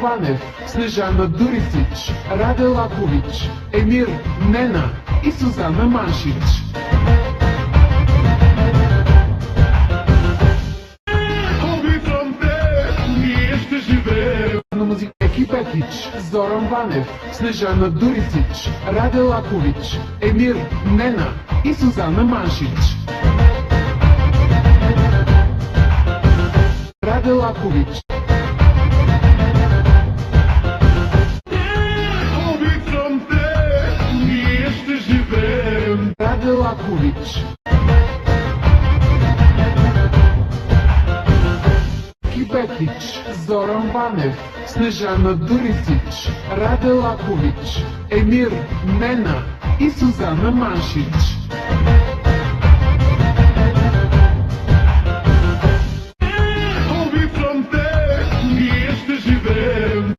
Ванев, Снежана Дурицич, Раде Лакович, Емир, Нена и Сузана Маншич. На музика Еки Бекич, Зоран Ванев, Снежана Дурицич, Раде Лакович, Емир, Нена и Сузана Маншич. Раде Лакович. Обичам те, ние ще живеем. Раде Лакович. Бекич, Зоран Ванев, Снежана Дурицич, Раде Лакович, Емир, Нена и Сузана Маншич. Обичам те, ние ще живеем.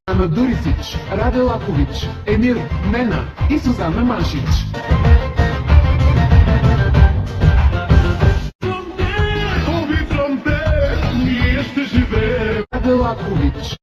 Снежана Дурицич, Раде Лакович, Емир, Нена и Сузана Маншич. Раде Лакович.